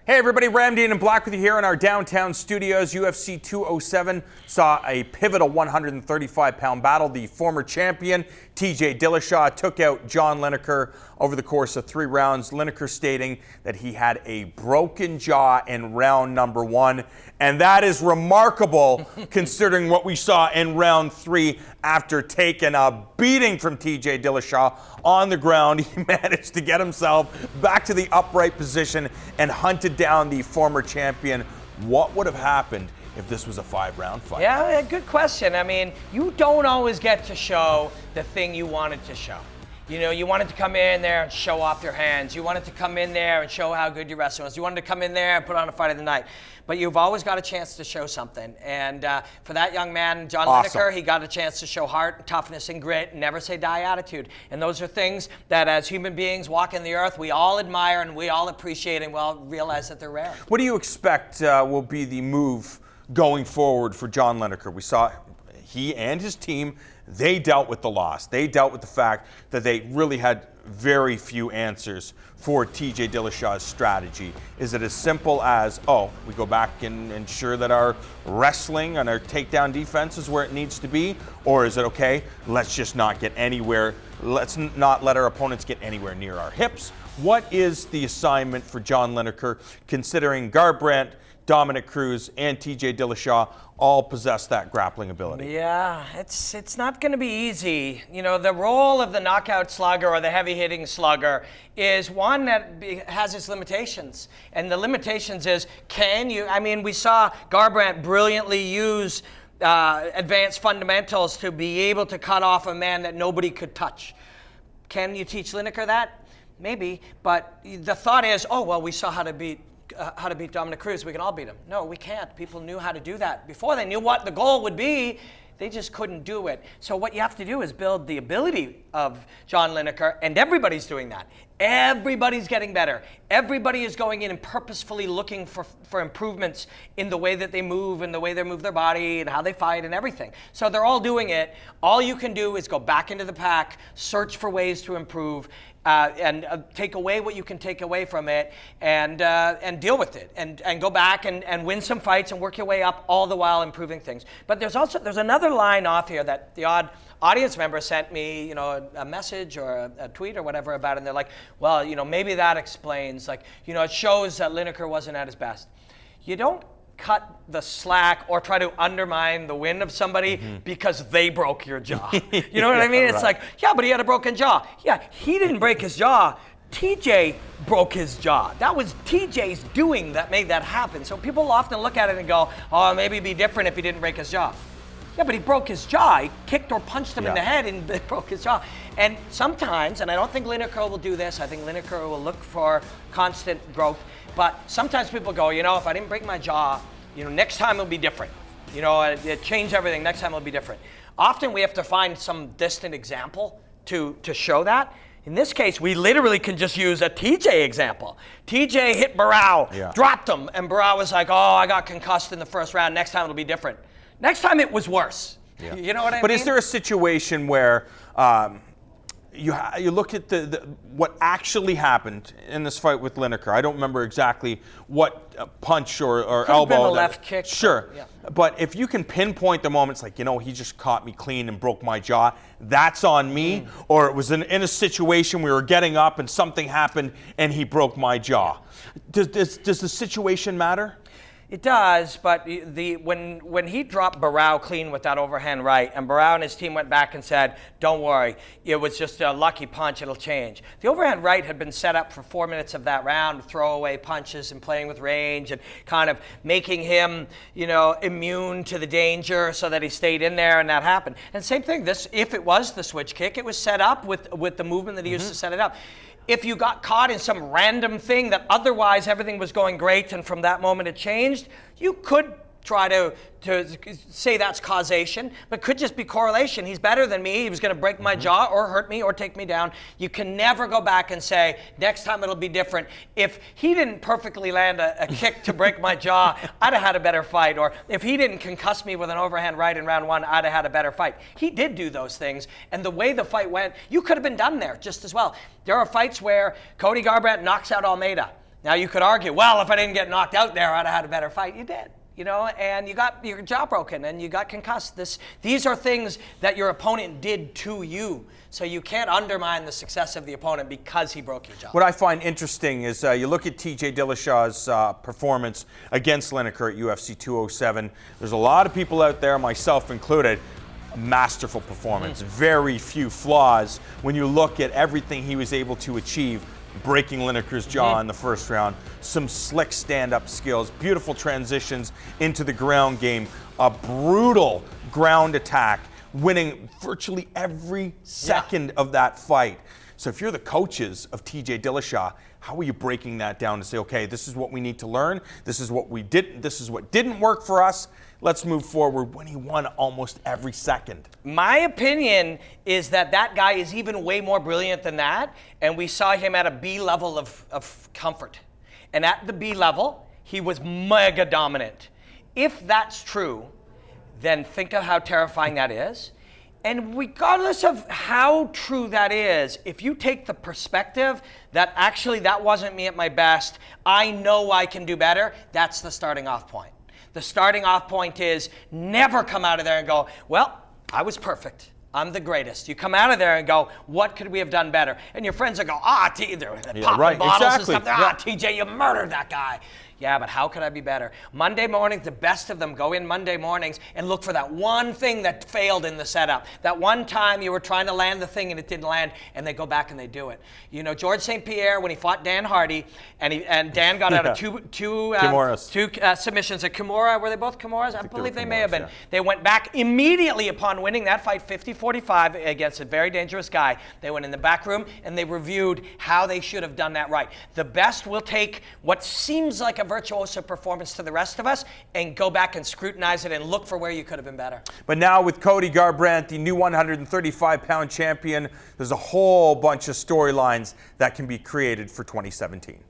Hey everybody, Ram Dean and Black with you here in our downtown studios. UFC 207 saw a pivotal 135-pound battle. The former champion, TJ Dillashaw, took out John Lineker over the course of 3 rounds. Lineker stating that he had a broken jaw in round number 1. And that is remarkable considering what we saw in round 3 after taking a beating from TJ Dillashaw on the ground. He managed to get himself back to the upright position and hunted down the former champion. What would have happened if this was a 5-round fight? Yeah, good question. I mean, you don't always get to show the thing you wanted to show. You know, you wanted to come in there and show off your hands. You wanted to come in there and show how good your wrestling was. You wanted to come in there and put on a fight of the night. But you've always got a chance to show something. And for that young man, John Lineker, he got a chance to show heart, and toughness, and grit, and never say die attitude. And those are things that as human beings walking the earth, we all admire and we all appreciate and we all realize that they're rare. What do you expect will be the move going forward for John Lineker? We saw he and his team, they dealt with the loss. They dealt with the fact that they really had very few answers for TJ Dillashaw's strategy. Is it as simple as, we go back and ensure that our wrestling and our takedown defense is where it needs to be? Or is it, okay, let's just not get anywhere, let's not let our opponents get anywhere near our hips? What is the assignment for John Lineker, considering Garbrandt, Dominic Cruz, and TJ Dillashaw all possess that grappling ability? Yeah, it's not going to be easy. You know, the role of the knockout slugger or the heavy-hitting slugger is one that has its limitations. And the limitations is, we saw Garbrandt brilliantly use advanced fundamentals to be able to cut off a man that nobody could touch. Can you teach Lineker that? Maybe, but the thought is, we saw how to beat Dominic Cruz. We can all beat him. No, we can't. People knew how to do that before. They knew what the goal would be. They just couldn't do it. So what you have to do is build the ability of John Lineker, and everybody's doing that. Everybody's getting better. Everybody is going in and purposefully looking for improvements in the way that they move and the way they move their body and how they fight and everything. So they're all doing it. All you can do is go back into the pack, search for ways to improve, and take away what you can take away from it, and deal with it, and go back and win some fights and work your way up, all the while improving things. But there's another line off here that the odd audience member sent me, a message or a tweet or whatever about it, and they're like, well, maybe that explains, it shows that Lineker wasn't at his best. You don't cut the slack or try to undermine the win of somebody because they broke your jaw. You know what I mean? It's like, yeah, but he had a broken jaw. Yeah, he didn't break his jaw. TJ broke his jaw. That was TJ's doing that made that happen. So people often look at it and go, maybe it'd be different if he didn't break his jaw. Yeah, but he broke his jaw. He kicked or punched him in the head and broke his jaw. And sometimes, and I don't think Lineker will do this, I think Lineker will look for constant growth, but sometimes people go, if I didn't break my jaw, next time it'll be different. It changed everything, next time it'll be different. Often we have to find some distant example to show that. In this case, we literally can just use a TJ example. TJ hit Barao, dropped him, and Barao was like, I got concussed in the first round, next time it'll be different. Next time it was worse. Yeah. You know what I mean? But is there a situation where you look at what actually happened in this fight with Lineker? I don't remember exactly what punch or Could elbow. Have been a left kick. Sure. But if you can pinpoint the moments like, he just caught me clean and broke my jaw, that's on me. Or it was in a situation we were getting up and something happened and he broke my jaw. Does the situation matter? It does, but when he dropped Barao clean with that overhand right, and Barao and his team went back and said, don't worry, it was just a lucky punch, it'll change. The overhand right had been set up for 4 minutes of that round, throwaway punches and playing with range and kind of making him, immune to the danger so that he stayed in there, and that happened. And same thing, if it was the switch kick, it was set up with the movement that he used to set it up. If you got caught in some random thing that otherwise everything was going great and from that moment it changed, you could try to say that's causation, but could just be correlation. He's better than me. He was going to break my jaw or hurt me or take me down. You can never go back and say, next time it'll be different. If he didn't perfectly land a kick to break my jaw, I'd have had a better fight. Or if he didn't concuss me with an overhand right in round 1, I'd have had a better fight. He did do those things. And the way the fight went, you could have been done there just as well. There are fights where Cody Garbrandt knocks out Almeida. Now you could argue, well, if I didn't get knocked out there, I'd have had a better fight. You did. And you got your jaw broken and you got concussed. These are things that your opponent did to you. So you can't undermine the success of the opponent because he broke your jaw. What I find interesting is you look at TJ Dillashaw's performance against Lineker at UFC 207. There's a lot of people out there, myself included, masterful performance. Very few flaws when you look at everything he was able to achieve. Breaking Lineker's jaw in the first round, some slick stand-up skills, beautiful transitions into the ground game, a brutal ground attack, winning virtually every second of that fight. So if you're the coaches of TJ Dillashaw, how are you breaking that down to say, okay, this is what we need to learn, this is what we didn't, this is what didn't work for us, let's move forward, when he won almost every second? My opinion is that guy is even way more brilliant than that, and we saw him at a B level of comfort. And at the B level, he was mega dominant. If that's true, then think of how terrifying that is. And regardless of how true that is, if you take the perspective that actually that wasn't me at my best, I know I can do better, that's the starting off point. The starting off point is never come out of there and go, well, I was perfect. I'm the greatest. You come out of there and go, what could we have done better? And your friends will go, they're popping bottles and stuff. TJ, you murdered that guy. Yeah, but how could I be better? Monday mornings, the best of them go in Monday mornings and look for that one thing that failed in the setup. That one time you were trying to land the thing and it didn't land, and they go back and they do it. George St. Pierre, when he fought Dan Hardy, and Dan got out of two submissions at Kimura. Were they both Kimuras? I believe they may have been. Yeah. They went back immediately upon winning that fight 50-45 against a very dangerous guy. They went in the back room and they reviewed how they should have done that right. The best will take what seems like a virtuoso performance to the rest of us and go back and scrutinize it and look for where you could have been better. But now with Cody Garbrandt, the new 135-pound champion, there's a whole bunch of storylines that can be created for 2017.